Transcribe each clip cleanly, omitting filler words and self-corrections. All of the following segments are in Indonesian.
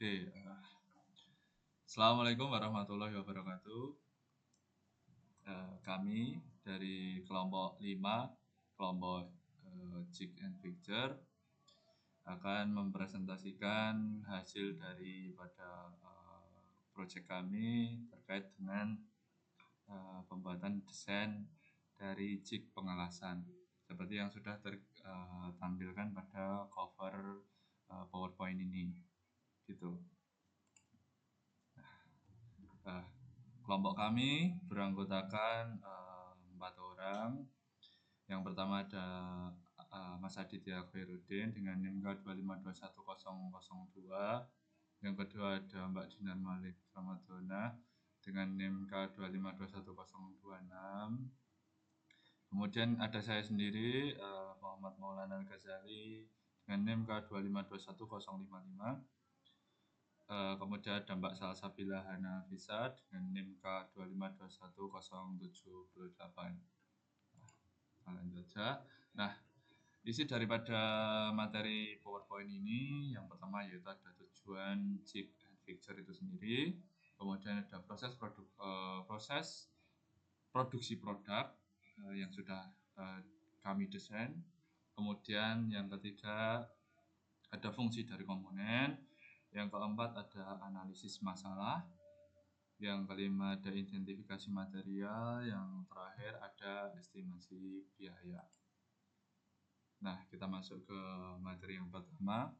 Oke, Assalamualaikum warahmatullahi wabarakatuh. Kami dari kelompok 5, kelompok Jig and Picture akan mempresentasikan hasil daripada proyek kami terkait dengan pembuatan desain dari jig pengelasan seperti yang sudah tertampilkan pada cover PowerPoint ini gitu. Kelompok kami beranggotakan 4 orang. Yang pertama ada Mas Aditya Khairuddin dengan NIM K2521002. Yang kedua ada Mbak Dinar Malik Ramadona dengan NIM K2521026. Kemudian ada saya sendiri Muhammad Maulana Al-Ghazali dengan NIM K2521055. Kemudian ada Mbak Salsabila Hanafisa dengan NIM K2521078. Lanjut saja. Nah, isi daripada materi PowerPoint ini yang pertama yaitu ada tujuan Jig and Picture itu sendiri, kemudian ada proses produksi produk yang sudah kami desain, kemudian yang ketiga ada fungsi dari komponen, yang keempat ada analisis masalah, yang kelima ada identifikasi material, yang terakhir ada estimasi biaya. Nah, kita masuk ke materi yang pertama.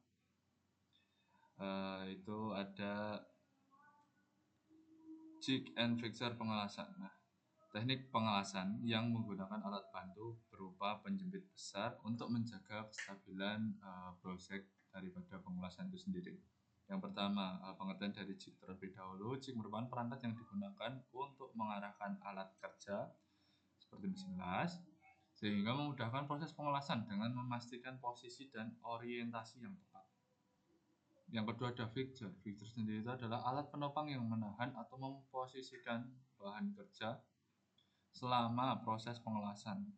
Itu ada Jig and Picture pengelasan. Nah, teknik pengelasan yang menggunakan alat bantu berupa penjepit besar untuk menjaga kestabilan proses daripada pengelasan itu sendiri. Yang pertama, pengertian dari jig terlebih dahulu. Jig merupakan perangkat yang digunakan untuk mengarahkan alat kerja seperti mesin las, sehingga memudahkan proses pengelasan dengan memastikan posisi dan orientasi yang tepat. Yang kedua ada fixture. Fixture sendiri itu adalah alat penopang yang menahan atau memposisikan bahan kerja selama proses pengelasan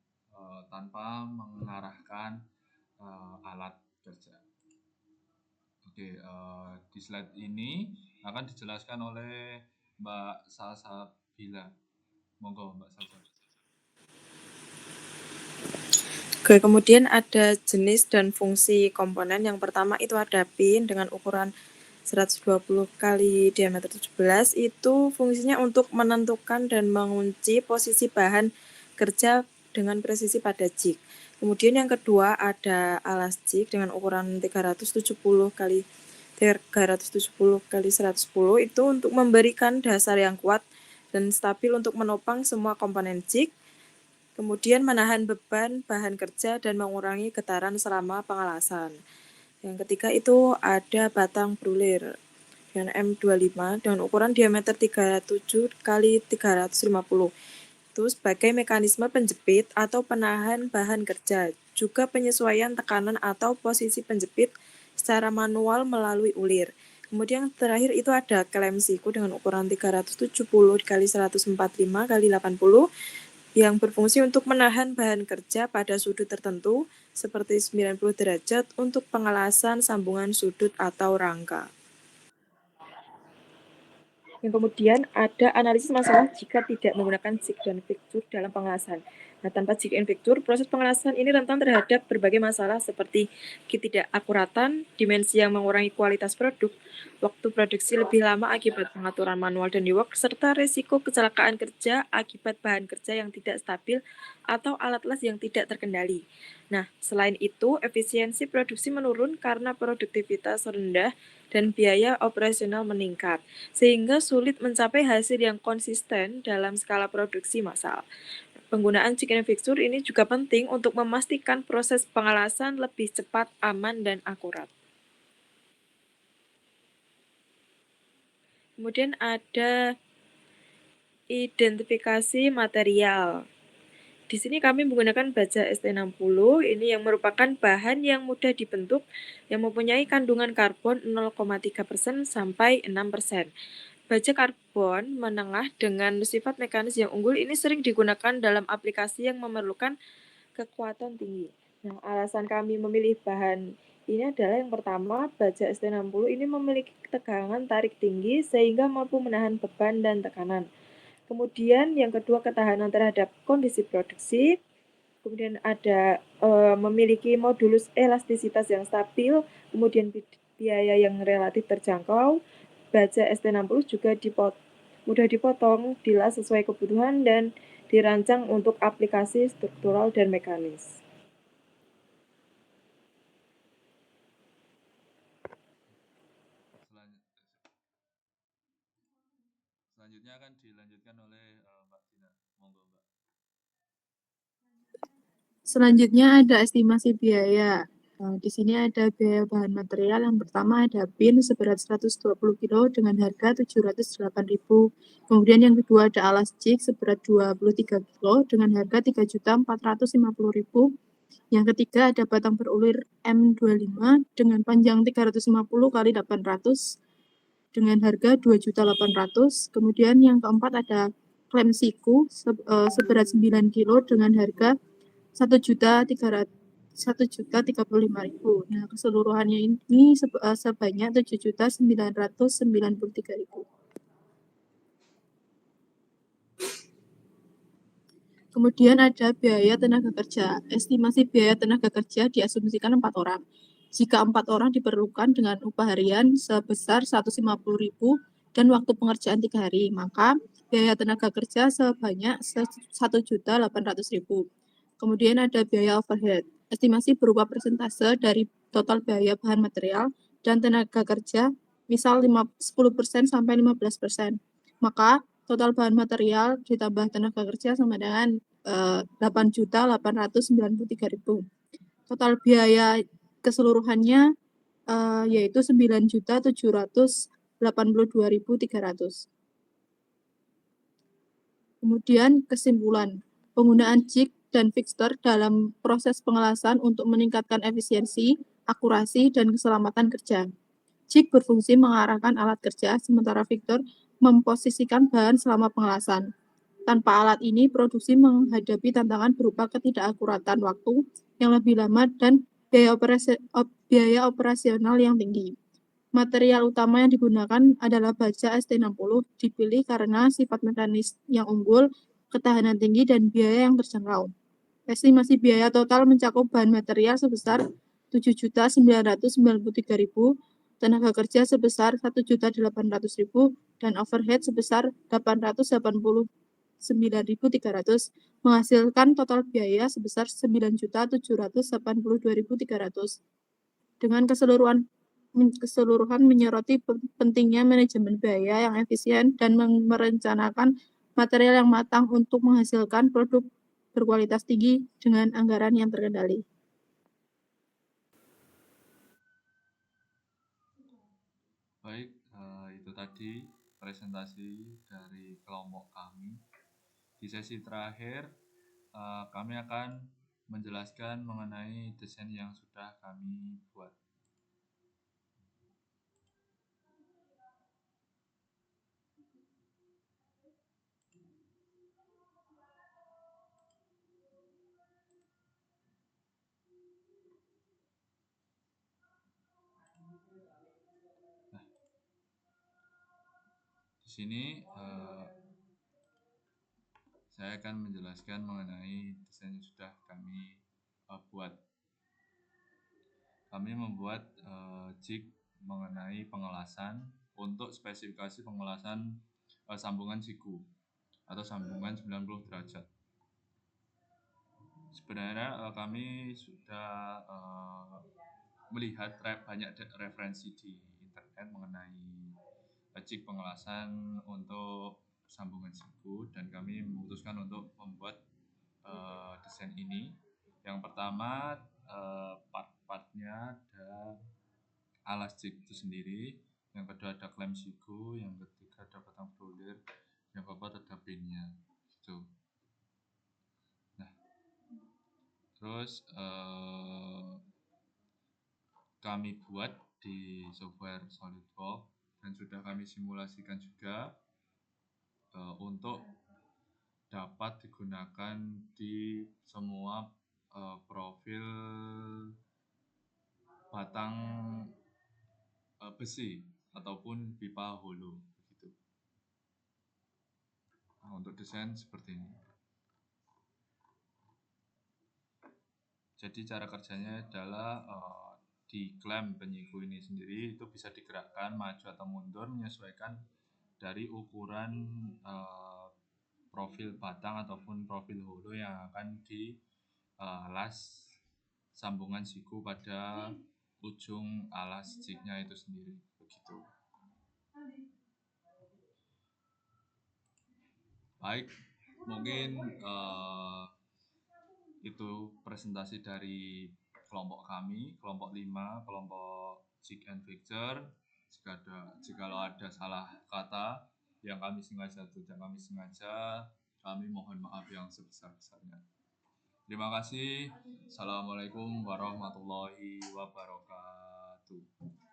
tanpa mengarahkan alat kerja. Oke, di slide ini akan dijelaskan oleh Mbak Salsabila. Monggo Mbak Salsabila. Oke, kemudian ada jenis dan fungsi komponen. Yang pertama itu ada pin dengan ukuran 120 kali diameter 17. Itu fungsinya untuk menentukan dan mengunci posisi bahan kerja dengan presisi pada jig. Kemudian yang kedua ada alas jig dengan ukuran 370 kali 110 itu untuk memberikan dasar yang kuat dan stabil untuk menopang semua komponen jig. Kemudian menahan beban bahan kerja dan mengurangi getaran selama pengelasan. Yang ketiga itu ada batang brulir dengan M25 dengan ukuran diameter 37 kali 350. Itu sebagai mekanisme penjepit atau penahan bahan kerja, juga penyesuaian tekanan atau posisi penjepit secara manual melalui ulir. Kemudian terakhir itu ada klem siku dengan ukuran 370 kali 145 kali 80 yang berfungsi untuk menahan bahan kerja pada sudut tertentu seperti 90 derajat untuk pengelasan sambungan sudut atau rangka. Yang kemudian ada analisis masalah jika tidak menggunakan jig dan fixture dalam pengelasan. Nah, tanpa jig and fixture, proses pengelasan ini rentan terhadap berbagai masalah seperti ketidakakuratan, dimensi yang mengurangi kualitas produk, waktu produksi lebih lama akibat pengaturan manual dan rework, serta risiko kecelakaan kerja akibat bahan kerja yang tidak stabil atau alat las yang tidak terkendali. Nah, selain itu, efisiensi produksi menurun karena produktivitas rendah dan biaya operasional meningkat, sehingga sulit mencapai hasil yang konsisten dalam skala produksi massal. Penggunaan jig and fixture ini juga penting untuk memastikan proses pengelasan lebih cepat, aman, dan akurat. Kemudian ada identifikasi material. Di sini kami menggunakan baja ST60, ini yang merupakan bahan yang mudah dibentuk, yang mempunyai kandungan karbon 0,3% sampai 6%. Baja karbon menengah dengan sifat mekanis yang unggul ini sering digunakan dalam aplikasi yang memerlukan kekuatan tinggi. Nah, alasan kami memilih bahan Ini adalah yang pertama, baja ST60 ini memiliki tegangan tarik tinggi sehingga mampu menahan beban dan tekanan. Kemudian yang kedua, ketahanan terhadap kondisi produksi. Kemudian ada memiliki modulus elastisitas yang stabil, kemudian biaya yang relatif terjangkau. Baja ST60 juga mudah dipotong, dilas sesuai kebutuhan, dan dirancang untuk aplikasi struktural dan mekanis. Selanjutnya akan dilanjutkan oleh Mbak Tina. Monggo Mbak. Selanjutnya ada estimasi biaya. Di sini ada biaya bahan material. Yang pertama ada pin seberat 120 kg dengan harga 708.000. Kemudian yang kedua ada alas jig seberat 23 kg dengan harga 3.450.000. Yang ketiga ada batang berulir M25 dengan panjang 350 kali 800 dengan harga 2.800.000. Kemudian yang keempat ada klem siku seberat 9 kg dengan harga 1.335.000. Nah, keseluruhannya ini sebanyak 7.993.000. Kemudian ada biaya tenaga kerja. Estimasi biaya tenaga kerja diasumsikan 4 orang. Jika 4 orang diperlukan dengan upah harian sebesar 150.000 dan waktu pengerjaan 3 hari, maka biaya tenaga kerja sebanyak 1.800.000. Kemudian ada biaya overhead. Estimasi berupa persentase dari total biaya bahan material dan tenaga kerja, misal 10% sampai 15%. Maka total bahan material ditambah tenaga kerja sama dengan 8.893.000. Total biaya keseluruhannya yaitu 9.782.300. Kemudian kesimpulan, penggunaan jig dan fixter dalam proses pengelasan untuk meningkatkan efisiensi, akurasi, dan keselamatan kerja. Jig berfungsi mengarahkan alat kerja, sementara fixter memposisikan bahan selama pengelasan. Tanpa alat ini, produksi menghadapi tantangan berupa ketidakakuratan waktu yang lebih lama dan biaya operasional yang tinggi. Material utama yang digunakan adalah baja ST60, dipilih karena sifat mekanis yang unggul, ketahanan tinggi, dan biaya yang terjangkau. Estimasi biaya total mencakup bahan material sebesar 7.993.000, tenaga kerja sebesar 1.800.000, dan overhead sebesar 889.300, menghasilkan total biaya sebesar 9.782.300. Dengan keseluruhan menyoroti pentingnya manajemen biaya yang efisien dan merencanakan material yang matang untuk menghasilkan produk berkualitas tinggi dengan anggaran yang terkendali. Baik, itu tadi presentasi dari kelompok kami. Di sesi terakhir, kami akan menjelaskan mengenai desain yang sudah kami buat. Di sini saya akan menjelaskan mengenai desain yang sudah kami buat. Kami membuat jig mengenai pengelasan untuk spesifikasi pengelasan sambungan siku atau sambungan 90 derajat. Sebenarnya kami sudah melihat banyak referensi di internet mengenai jig pengelasan untuk sambungan siku, dan kami memutuskan untuk membuat desain ini. Yang pertama, part-partnya ada alas jig itu sendiri, yang kedua ada klem siku, yang ketiga ada batang berulir, yang keempat ada pinnya gitu. Nah, terus kami buat di software SolidWorks dan sudah kami simulasikan juga untuk dapat digunakan di semua profil batang besi ataupun pipa holo begitu. Nah, untuk desain seperti ini. Jadi cara kerjanya adalah di klem penyiku ini sendiri itu bisa digerakkan maju atau mundur menyesuaikan dari ukuran profil batang ataupun profil holo yang akan dilas sambungan siku pada ujung alas jignya itu sendiri begitu. Baik, mungkin itu presentasi dari kelompok kami, kelompok 5, kelompok jig and fixture. Jikalau ada salah kata yang kami sengaja atau tidak kami sengaja, kami mohon maaf yang sebesar-besarnya. Terima kasih. Assalamualaikum warahmatullahi wabarakatuh.